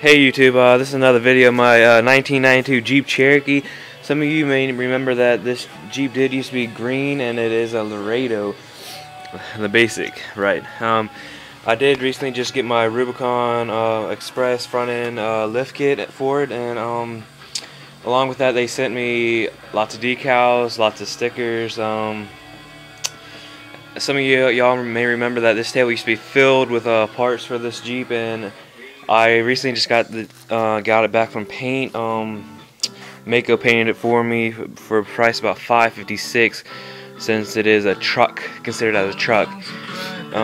Hey YouTube, this is another video of my 1992 Jeep Cherokee. Some of you may remember that this Jeep did used to be green, and it is a Laredo, the basic, right. I did recently just get my Rubicon Express front end lift kit for it, and along with that they sent me lots of decals, lots of stickers. Some of y'all may remember that this tail used to be filled with parts for this Jeep, and I recently just got it back from paint. Mako painted it for me for a price about $5.56, since it is a truck, considered as a truck. It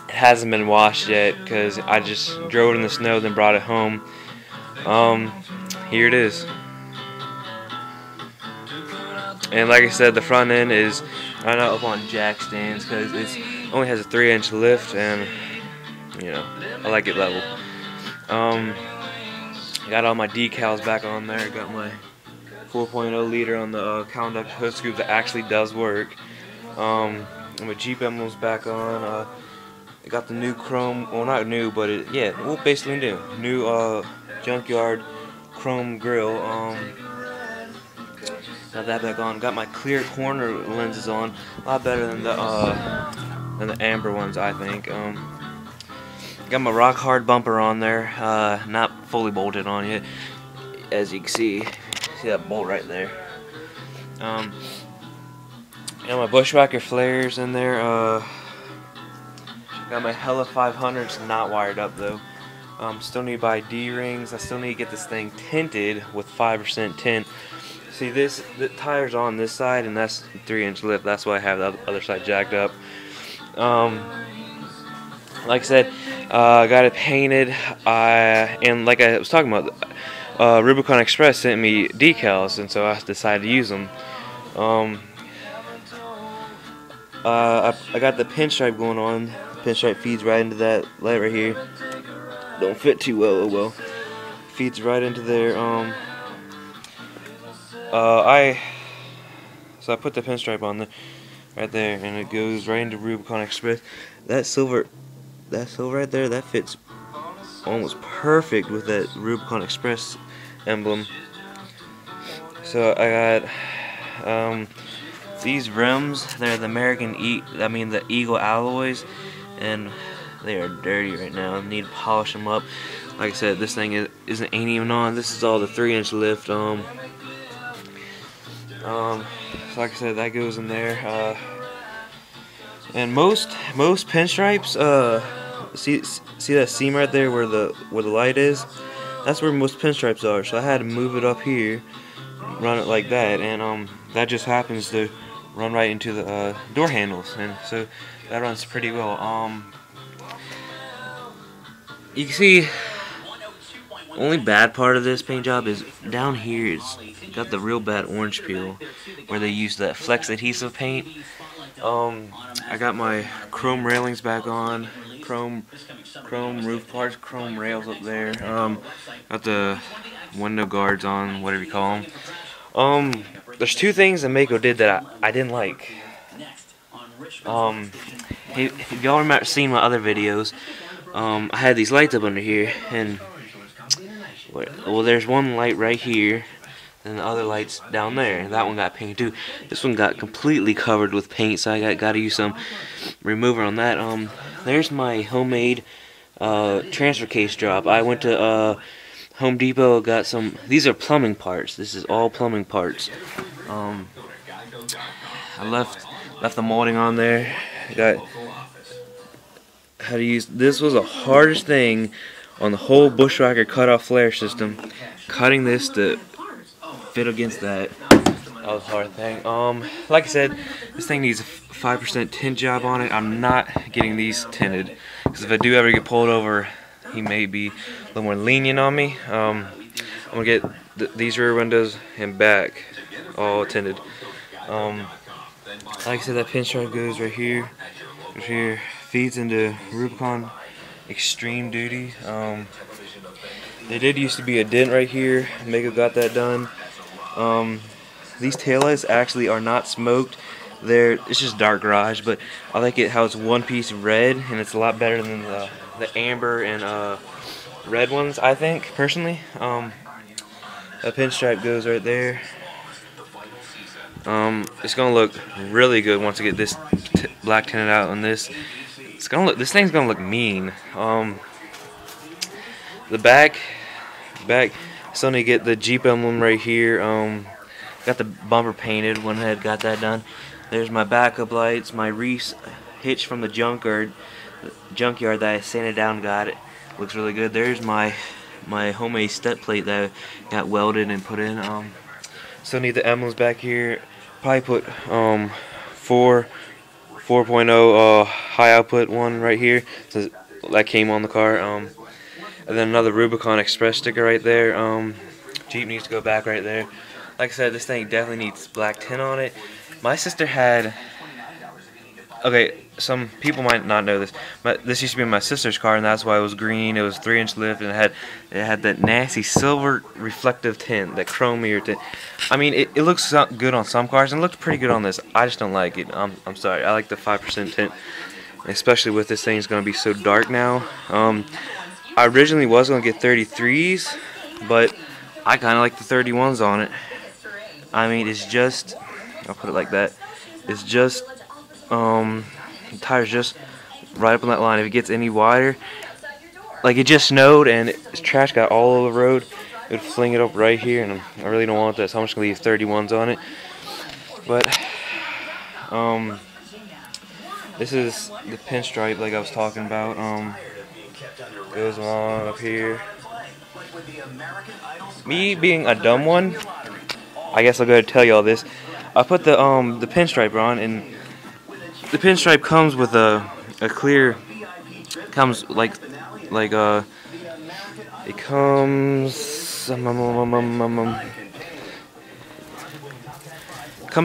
hasn't been washed yet because I just drove it in the snow, then brought it home. Here it is. And like I said, the front end is not up on jack stands because it only has a 3-inch lift, and you know, I like it level. Got all my decals back on there. Got my 4.0 liter on the conduct hood scoop that actually does work. My Jeep emblems back on. I got the new chrome, well not new, but basically new. New junkyard chrome grill. Got that back on. Got my clear corner lenses on. A lot better than the amber ones, I think. Got my rock hard bumper on there, not fully bolted on yet, as you can see that bolt right there. Got my bushwhacker flares in there. Got my Hella 500s not wired up though. Still need to buy D-rings. I still need to get this thing tinted with 5% tint. See, the tire's on this side, and that's 3-inch lift. That's why I have the other side jacked up. Like I said, got it painted, and like I was talking about, Rubicon Express sent me decals, and so I decided to use them. I got the pinstripe going on. The pinstripe feeds right into that light right here. Don't fit too well, oh well. Feeds right into there. So I put the pinstripe on there, right there, and it goes right into Rubicon Express. That silver right there, that fits almost perfect with that Rubicon Express emblem. So I got these rims. They're the the Eagle alloys, and they are dirty right now. I need to polish them up. Like I said, this thing ain't even on. This is all the 3-inch lift. So like I said, that goes in there. And most pinstripes, see that seam right there where the light is? That's where most pinstripes are. So I had to move it up here, run it like that, and that just happens to run right into the door handles, and so that runs pretty well. You can see, only bad part of this paint job is down here. It's got the real bad orange peel where they use that flex adhesive paint. I got my chrome railings back on, chrome roof parts, chrome rails up there. Got the window guards on, whatever you call them. There's two things that Mako did that I didn't like. If y'all remember seeing my other videos, I had these lights up under here, and well, there's one light right here, and the other light's down there, and that one got painted too. This one got completely covered with paint, so I got to use some remover on that. There's my homemade transfer case drop. I went to Home Depot, got some. These are plumbing parts. This is all plumbing parts. I left the molding on there. Got how to use. This was the hardest thing on the whole bushwhacker cutoff flare system. Cutting this to fit against that was a hard thing. Like I said, this thing needs a 5% tint job on it. I'm not getting these tinted, because if I do ever get pulled over, he may be a little more lenient on me. I'm gonna get these rear windows and back all tinted. Like I said, that pinstripe goes right here, feeds into Rubicon Extreme Duty. There did used to be a dent right here. Mako got that done. These taillights actually are not smoked. It's just dark garage, but I like it how it's one piece red, and it's a lot better than the amber and red ones, I think, personally. A pinstripe goes right there. It's gonna look really good once I get this black tinted out on this. It's gonna look. This thing's gonna look mean. The back, still need to get the Jeep emblem right here. Got the bumper painted. Went ahead, got that done. There's my backup lights. My Reese hitch from the junkyard that I sanded down and got it. Looks really good. There's my homemade step plate that I got welded and put in. Still need the emblems back here. Probably put 4.0 high output one right here. So that came on the car. And then another Rubicon Express sticker right there. Jeep needs to go back right there. Like I said, this thing definitely needs black tint on it. My sister had, okay, some people might not know this, but this used to be my sister's car, and that's why it was green. It was 3-inch lift, and it had that nasty silver reflective tint, that chrome mirror tint. I mean, it looks good on some cars, and it looked pretty good on this. I just don't like it. I'm sorry. I like the 5% tint, especially with this thing's going to be so dark now. I originally was going to get 33s, but I kind of like the 31s on it. I mean, it's just, I'll put it like that. It's just, the tire's just right up on that line. If it gets any wider, like it just snowed and trash got all over the road, it would fling it up right here, and I really don't want that, so I'm just going to leave 31s on it. But, this is the pinstripe like I was talking about. Goes along up here. Me being a dumb one, I guess I'll go ahead and tell you all this. I put the pinstripe on, and the pinstripe comes with a clear, comes like it comes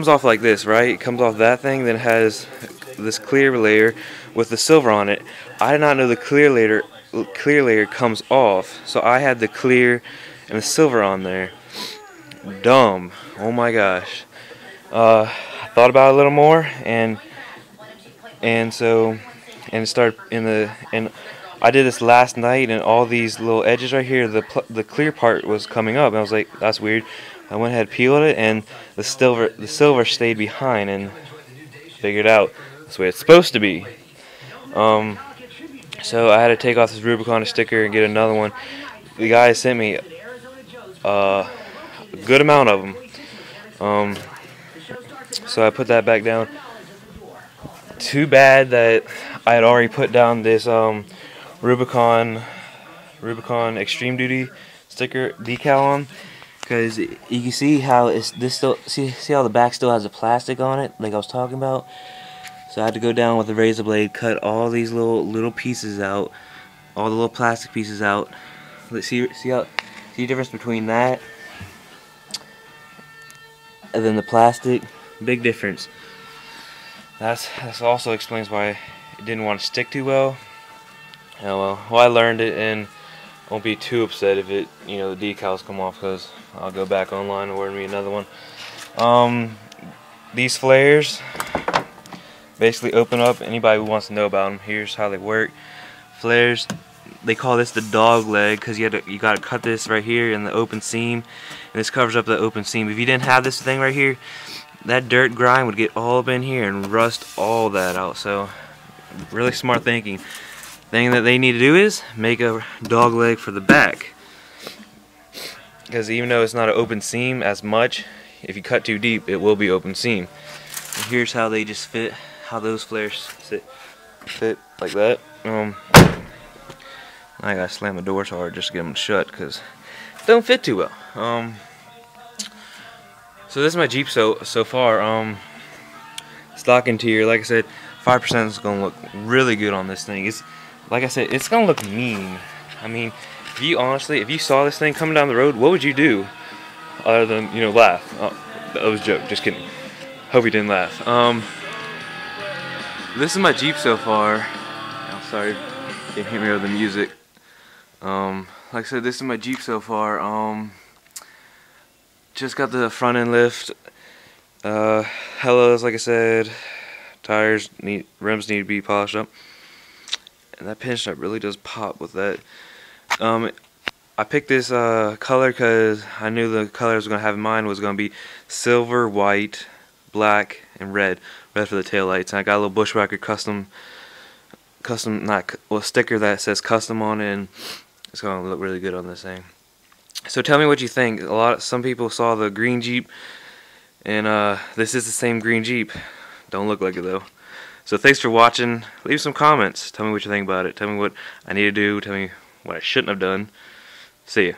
off like this, right? It comes off that thing, then it has this clear layer with the silver on it. I did not know the clear layer comes off, so I had the clear and the silver on there. Dumb. Oh my gosh. I thought about it a little more, and I did this last night, and all these little edges right here, the clear part was coming up, and I was like, that's weird. I went ahead, peeled it, and the silver stayed behind, and figured out that's the way it's supposed to be. So I had to take off this Rubicon sticker and get another one. The guy sent me a good amount of them. So I put that back down. Too bad that I had already put down this Rubicon Extreme Duty sticker decal on, because you can see how see how the back still has the plastic on it, like I was talking about. So I had to go down with a razor blade, cut all these little pieces out, all the little plastic pieces out. Let's see the difference between that and then the plastic. Big difference. That's also explains why it didn't want to stick too well. Oh well, I learned it, and won't be too upset if the decals come off, because I'll go back online and order me another one. These flares basically open up. Anybody who wants to know about them, here's how they work. Flares, they call this the dog leg, because you got to cut this right here in the open seam, and this covers up the open seam. If you didn't have this thing right here, that dirt grime would get all up in here and rust all that out. So really smart thinking. Thing that they need to do is make a dog leg for the back, because even though it's not an open seam as much, if you cut too deep, it will be open seam. And here's how they just fit, how those flares fit like that. I gotta slam the doors hard just to get them shut, because it don't fit too well. So this is my Jeep so far. Stock interior, like I said, 5% is gonna look really good on this thing. It's, like I said, it's gonna look mean. I mean, if you saw this thing coming down the road, what would you do other than, laugh? Oh, that was a joke, just kidding. Hope you didn't laugh. This is my Jeep so far. I'm sorry, can't hear me over the music. Like I said, this is my Jeep so far. Just got the front end lift. Hellos, like I said. Rims need to be polished up. And that pinstripe really does pop with that I picked this color because I knew the color I was going to have in mind was going to be silver, white, black, and red. Red for the taillights. And I got a little Bushwhacker custom sticker that says custom on it, and it's going to look really good on this thing. So tell me what you think. Some people saw the green Jeep, and this is the same green Jeep. Don't look like it though. So thanks for watching. Leave some comments. Tell me what you think about it. Tell me what I need to do. Tell me what I shouldn't have done. See ya.